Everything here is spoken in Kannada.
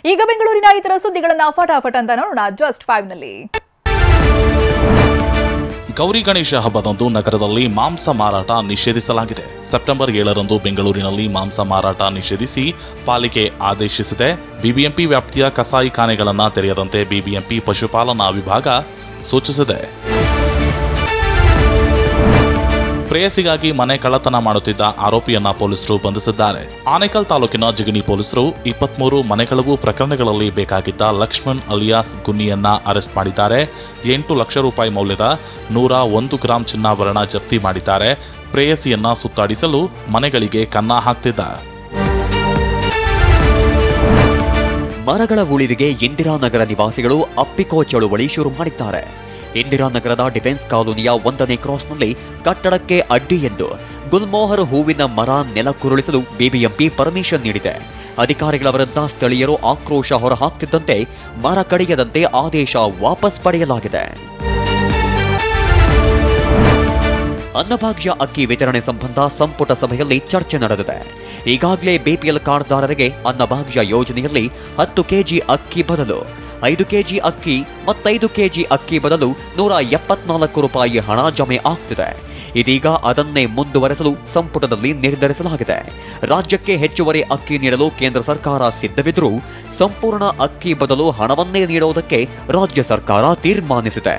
ಈಗ ಬೆಂಗಳೂರಿನ ಇತರ ಸುದ್ದಿಗಳನ್ನ ಫಟಾಫಟ್ ಅಂತ ನೋಡೋಣ ಜಸ್ಟ್ 5 ನಲ್ಲಿ. ಗೌರಿ ಗಣೇಶ ಹಬ್ಬದಂದು ನಗರದಲ್ಲಿ ಮಾಂಸ ಮಾರಾಟ ನಿಷೇಧಿಸಲಾಗಿದೆ. ಸೆಪ್ಟೆಂಬರ್ 7ರಂದು ಬೆಂಗಳೂರಿನಲ್ಲಿ ಮಾಂಸ ಮಾರಾಟ ನಿಷೇಧಿಸಿ ಪಾಲಿಕೆ ಆದೇಶಿಸಿದೆ. ಬಿಬಿಎಂಪಿ ವ್ಯಾಪ್ತಿಯ ಕಸಾಯಿಖಾನೆಗಳನ್ನು ತೆರೆಯದಂತೆ ಬಿಬಿಎಂಪಿ ಪಶುಪಾಲನಾ ವಿಭಾಗ ಸೂಚಿಸಿದೆ. ಪ್ರೇಯಸಿಗಾಗಿ ಮನೆ ಕಳ್ಳತನ ಮಾಡುತ್ತಿದ್ದ ಆರೋಪಿಯನ್ನ ಪೊಲೀಸರು ಬಂಧಿಸಿದ್ದಾರೆ. ಆನೇಕಲ್ ತಾಲೂಕಿನ ಜಿಗಣಿ ಪೊಲೀಸರು 23 ಮನೆಕಳವು ಪ್ರಕರಣಗಳಲ್ಲಿ ಬೇಕಾಗಿದ್ದ ಲಕ್ಷ್ಮಣ್ ಅಲಿಯಾಸ್ ಗುನ್ನಿಯನ್ನ ಅರೆಸ್ಟ್ ಮಾಡಿದ್ದಾರೆ. 8 ಲಕ್ಷ ರೂಪಾಯಿ ಮೌಲ್ಯದ 101 ಗ್ರಾಂ ಚಿನ್ನಾಭರಣ ಜಪ್ತಿ ಮಾಡಿದ್ದಾರೆ. ಪ್ರೇಯಸಿಯನ್ನ ಸುತ್ತಾಡಿಸಲು ಮನೆಗಳಿಗೆ ಕನ್ನ ಹಾಕ್ತಿದ್ದ. ಮರಗಳ ಉಳಿವಿಗೆ ಇಂದಿರಾನಗರ ನಿವಾಸಿಗಳು ಅಪ್ಪಿಕೋ ಚಳುವಳಿ ಶುರು ಮಾಡಿದ್ದಾರೆ. ಇಂದಿರಾನಗರದ ಡಿಫೆನ್ಸ್ ಕಾಲೋನಿಯ 1ನೇ ಕ್ರಾಸ್ನಲ್ಲಿ ಕಟ್ಟಡಕ್ಕೆ ಅಡ್ಡಿ ಎಂದು ಗುಲ್ಮೋಹರ್ ಹೂವಿನ ಮರ ನೆಲಕ್ಕುರುಳಿಸಲು ಬಿಬಿಎಂಪಿ ಪರ್ಮಿಷನ್ ನೀಡಿದೆ. ಅಧಿಕಾರಿಗಳ ವಿರುದ್ಧ ಸ್ಥಳೀಯರು ಆಕ್ರೋಶ ಹೊರಹಾಕ್ತಿದ್ದಂತೆ ಮರ ಕಡಿಯದಂತೆ ಆದೇಶ ವಾಪಸ್ ಪಡೆಯಲಾಗಿದೆ. ಅನ್ನಭಾಗ್ಯ ಅಕ್ಕಿ ವಿತರಣೆ ಸಂಬಂಧ ಸಂಪುಟ ಸಭೆಯಲ್ಲಿ ಚರ್ಚೆ ನಡೆದಿದೆ. ಈಗಾಗಲೇ ಬಿಪಿಎಲ್ ಕಾರ್ಡ್ದಾರರಿಗೆ ಅನ್ನಭಾಗ್ಯ ಯೋಜನೆಯಲ್ಲಿ 10 ಕೆಜಿ ಅಕ್ಕಿ ಬದಲು 5 ಕೆಜಿ ಅಕ್ಕಿ ಮತ್ತು 5 ಕೆಜಿ ಅಕ್ಕಿ ಬದಲು 174 ರೂಪಾಯಿ ಹಣ ಜಮೆ ಆಗ್ತಿದೆ. ಇದೀಗ ಅದನ್ನೇ ಮುಂದುವರೆಸಲು ಸಂಪುಟದಲ್ಲಿ ನಿರ್ಧರಿಸಲಾಗಿದೆ. ರಾಜ್ಯಕ್ಕೆ ಹೆಚ್ಚುವರಿ ಅಕ್ಕಿ ನೀಡಲು ಕೇಂದ್ರ ಸರ್ಕಾರ ಸಿದ್ಧವಿದ್ದರೂ ಸಂಪೂರ್ಣ ಅಕ್ಕಿ ಬದಲು ಹಣವನ್ನೇ ನೀಡುವುದಕ್ಕೆ ರಾಜ್ಯ ಸರ್ಕಾರ ತೀರ್ಮಾನಿಸಿದೆ.